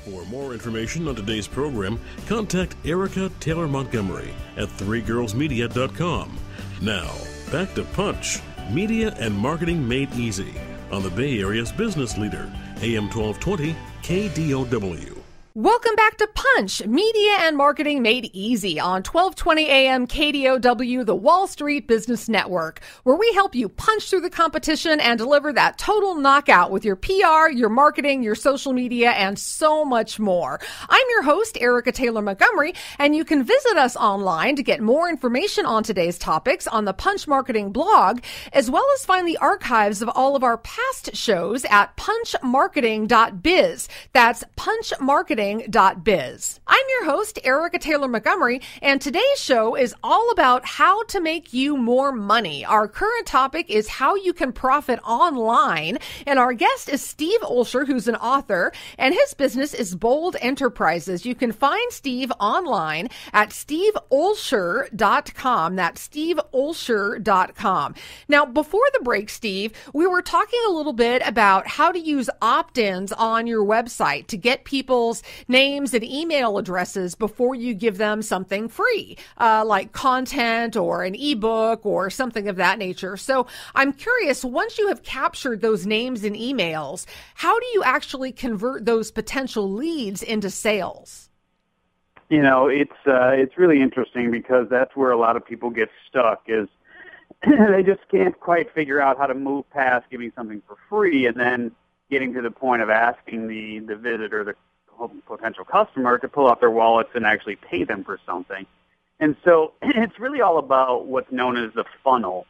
For more information on today's program, contact Erica Taylor Montgomery at threegirlsmedia.com. Now, back to Punch, Media and Marketing Made Easy, on the Bay Area's business leader, AM 1220 KDOW. Welcome back to Punch, Media and Marketing Made Easy on 1220 AM KDOW, the Wall Street Business Network, where we help you punch through the competition and deliver that total knockout with your PR, your marketing, your social media, and so much more. I'm your host, Erica Taylor Montgomery, and you can visit us online to get more information on today's topics on the Punch Marketing blog, as well as find the archives of all of our past shows at punchmarketing.biz. That's punchmarketing.biz. I'm your host, Erica Taylor Montgomery, and today's show is all about how to make you more money. Our current topic is how you can profit online, and our guest is Steve Olsher, who's an author, and his business is Bold Enterprises. You can find Steve online at steveolsher.com. That's steveolsher.com. Now, before the break, Steve, we were talking a little bit about how to use opt-ins on your website to get people's names and email addresses before you give them something free, like content or an ebook or something of that nature. So I'm curious, once you have captured those names and emails, how do you actually convert those potential leads into sales? You know, it's really interesting because that's where a lot of people get stuck is they just can't quite figure out how to move past giving something for free and then getting to the point of asking the visitor, the potential customer, to pull out their wallets and actually pay them for something. And so it's really all about what's known as the funnel,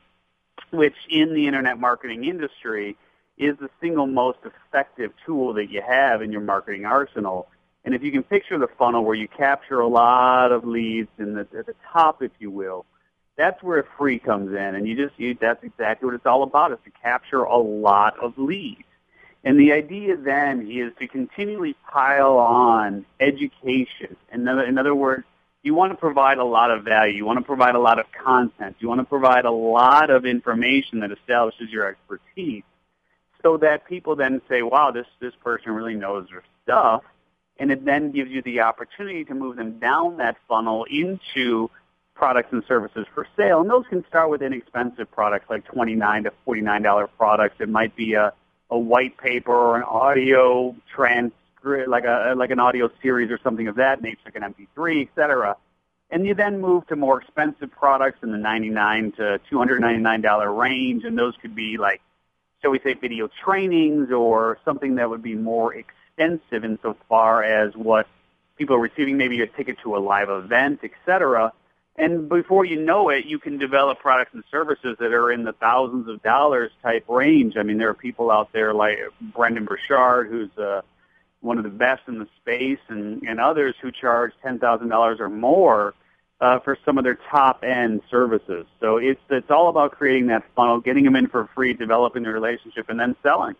which in the internet marketing industry is the single most effective tool that you have in your marketing arsenal. And if you can picture the funnel where you capture a lot of leads at the top, if you will, that's where free comes in. And that's exactly what it's all about, is to capture a lot of leads. And the idea then is to continually pile on education. In other words, you want to provide a lot of value. You want to provide a lot of content. You want to provide a lot of information that establishes your expertise so that people then say, wow, this person really knows their stuff. And it then gives you the opportunity to move them down that funnel into products and services for sale. And those can start with inexpensive products like $29 to $49 products. It might be a white paper or an audio transcript, like an audio series or something of that nature, like an MP3, etc. And you then move to more expensive products in the $99 to $299 range, and those could be like, shall we say, video trainings or something that would be more extensive insofar as what people are receiving, maybe a ticket to a live event, etc. And before you know it, you can develop products and services that are in the thousands of dollars type range. I mean, there are people out there like Brendan Burchard, who's one of the best in the space, and others who charge $10,000 or more for some of their top-end services. So it's all about creating that funnel, getting them in for free, developing the relationship, and then selling.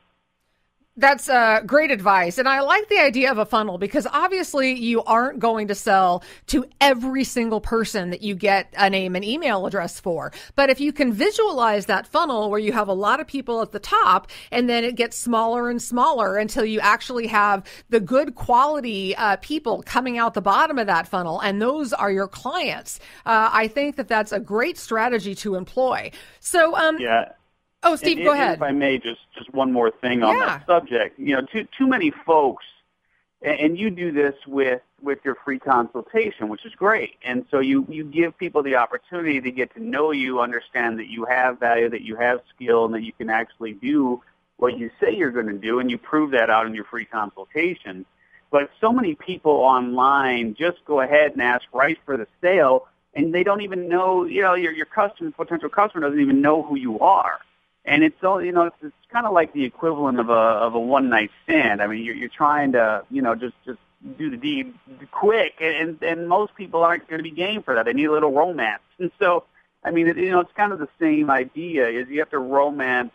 That's great advice. And I like the idea of a funnel because obviously you aren't going to sell to every single person that you get a name and email address for. But if you can visualize that funnel where you have a lot of people at the top and then it gets smaller and smaller until you actually have the good quality people coming out the bottom of that funnel, and those are your clients. I think that that's a great strategy to employ. So, yeah. Oh, Steve, go ahead. If I may, just one more thing on that subject. You know, too many folks, and you do this with your free consultation, which is great. And so you give people the opportunity to get to know you, understand that you have value, that you have skill, and that you can actually do what you say you're going to do, and you prove that out in your free consultation. But so many people online just go ahead and ask right for the sale, and they don't even know, your potential customer doesn't even know who you are. And it's all, it's kind of like the equivalent of a one night stand. I mean, you're trying to, just do the deed quick, and most people aren't going to be game for that. They need a little romance. And so, I mean, it's kind of the same idea. Is you have to romance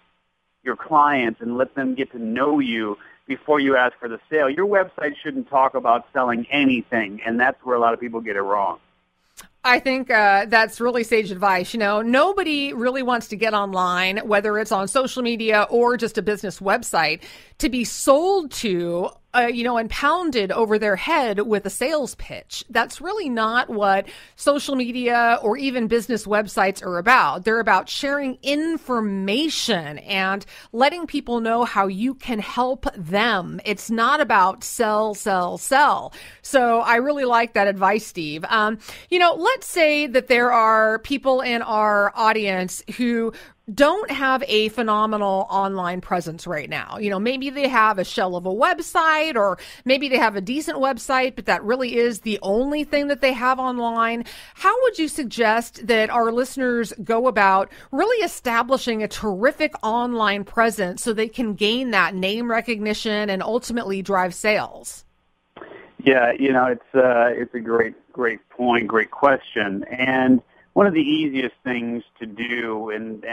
your clients and let them get to know you before you ask for the sale. Your website shouldn't talk about selling anything, and that's where a lot of people get it wrong. I think that's really sage advice. Nobody really wants to get online, whether it's on social media or just a business website, to be sold to, and pounded over their head with a sales pitch. That's really not what social media or even business websites are about. They're about sharing information and letting people know how you can help them. It's not about sell, sell, sell. So I really like that advice, Steve. Let's say that there are people in our audience who don't have a phenomenal online presence right now. Maybe they have a shell of a website, or maybe they have a decent website, but that really is the only thing that they have online. How would you suggest that our listeners go about really establishing a terrific online presence so they can gain that name recognition and ultimately drive sales? Yeah, it's a great point, great question. And one of the easiest things to do, and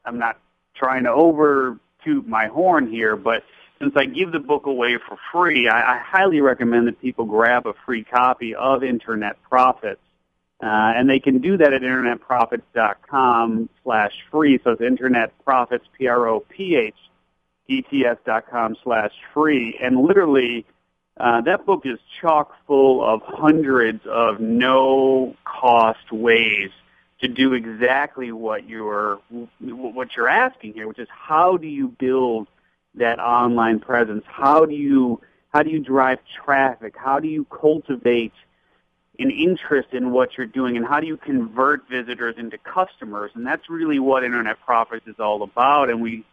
I'm not trying to over toot my horn here, but since I give the book away for free, I highly recommend that people grab a free copy of Internet Profits. And they can do that at internetprofits.com/free. So it's Internet Profits, PROPHETS.com/free. And literally, that book is chock full of hundreds of no-cost ways to do exactly what you're asking here, which is how do you build that online presence? How do you drive traffic? How do you cultivate an interest in what you're doing? And how do you convert visitors into customers? And that's really what Internet Profits is all about. And we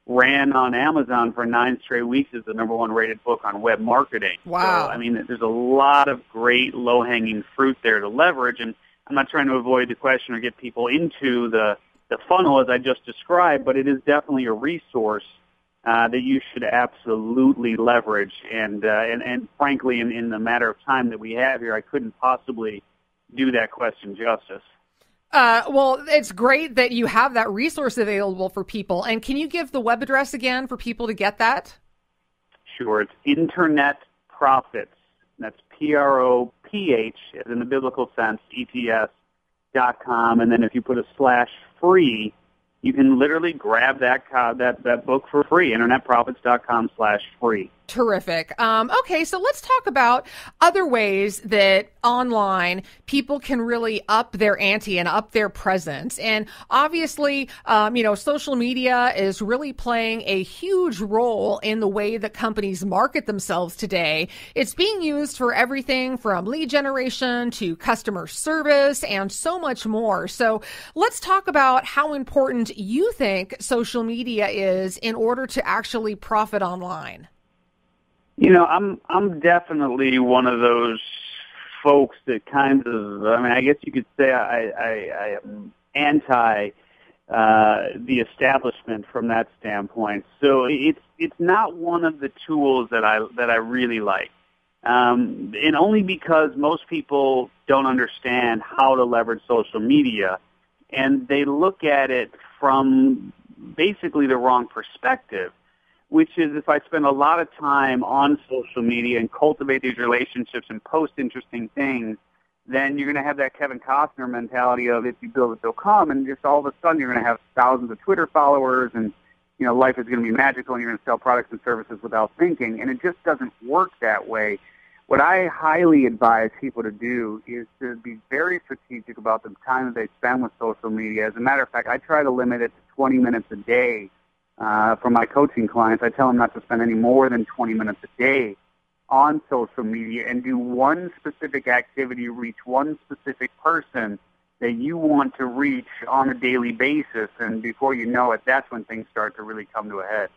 ran on Amazon for 9 straight weeks as the #1 rated book on web marketing. Wow. So, there's a lot of great low-hanging fruit there to leverage, and I'm not trying to avoid the question or get people into the funnel as I just described, but it is definitely a resource that you should absolutely leverage. And frankly, in the matter of time that we have here, I couldn't possibly do that question justice. Well, it's great that you have that resource available for people. And can you give the web address again for people to get that? Sure. It's Internet Profits. That's PROPH, as in the biblical sense, ETS.com. And then if you put a /free, you can literally grab that book for free, internetprofits.com/free. Terrific. Okay, so let's talk about other ways that online people can really up their ante and up their presence. And obviously, social media is really playing a huge role in the way that companies market themselves today. It's being used for everything from lead generation to customer service and so much more. So let's talk about how important you think social media is in order to actually profit online. I'm definitely one of those folks that kind of, I guess you could say I am anti the establishment from that standpoint. So it's not one of the tools that I really like. And only because most people don't understand how to leverage social media, and they look at it from basically the wrong perspective, which is if I spend a lot of time on social media and cultivate these relationships and post interesting things, then you're going to have that Kevin Costner mentality of if you build it, they'll come, and just all of a sudden you're going to have thousands of Twitter followers, and life is going to be magical, and you're going to sell products and services without thinking, and it just doesn't work that way. What I highly advise people to do is to be very strategic about the time that they spend with social media. As a matter of fact, I try to limit it to 20 minutes a day. For my coaching clients, I tell them not to spend any more than 20 minutes a day on social media and do one specific activity, reach one specific person that you want to reach on a daily basis. And before you know it, that's when things start to really come to a head.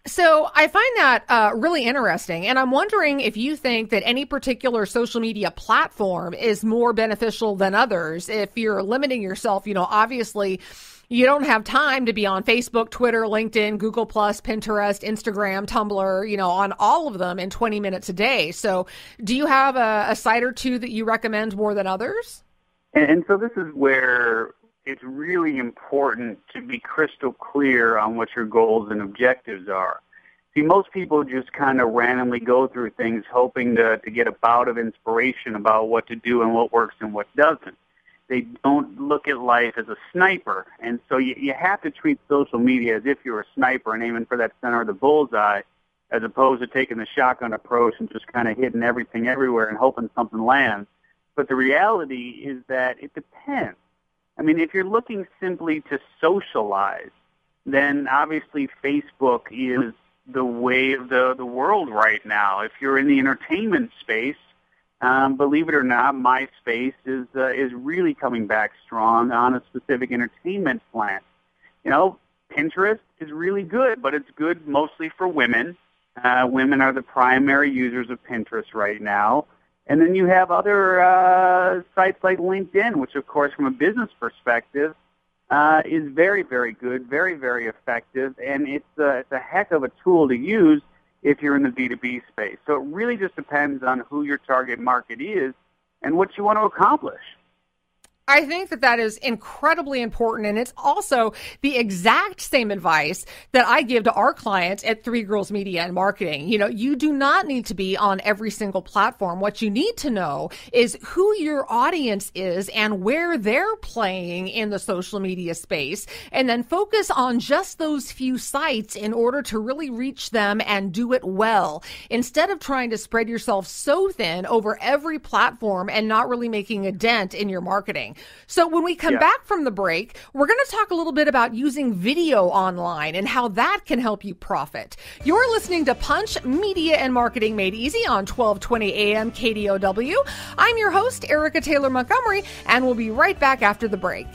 So I find that really interesting, and I'm wondering if you think that any particular social media platform is more beneficial than others. If you're limiting yourself, obviously you don't have time to be on Facebook, Twitter, LinkedIn, Google+, Pinterest, Instagram, Tumblr, on all of them in 20 minutes a day. So do you have a site or two that you recommend more than others? And so this is where it's really important to be crystal clear on what your goals and objectives are. See, most people just kind of randomly go through things hoping to get a bout of inspiration about what to do and what works and what doesn't. They don't look at life as a sniper. And so you have to treat social media as if you're a sniper and aiming for that center of the bullseye, as opposed to taking the shotgun approach and just kind of hitting everything everywhere and hoping something lands. But the reality is that it depends. I mean, if you're looking simply to socialize, then obviously Facebook is the way of the world right now. If you're in the entertainment space, believe it or not, MySpace is really coming back strong on a specific entertainment slant. You know, Pinterest is really good, but it's good mostly for women. Women are the primary users of Pinterest right now. And then you have other sites like LinkedIn, which, of course, from a business perspective, is very, very good, very, very effective, and it's a heck of a tool to use if you're in the B2B space. So it really just depends on who your target market is and what you want to accomplish. I think that is incredibly important, and it's also the exact same advice that I give to our clients at Three Girls Media and Marketing. You know, you do not need to be on every single platform. What you need to know is who your audience is and where they're playing in the social media space, and then focus on just those few sites in order to really reach them and do it well, instead of trying to spread yourself so thin over every platform and not really making a dent in your marketing. So when we come back from the break, we're going to talk a little bit about using video online and how that can help you profit. You're listening to Punch, Media and Marketing Made Easy on 1220 AM KDOW. I'm your host, Erica Taylor Montgomery, and we'll be right back after the break.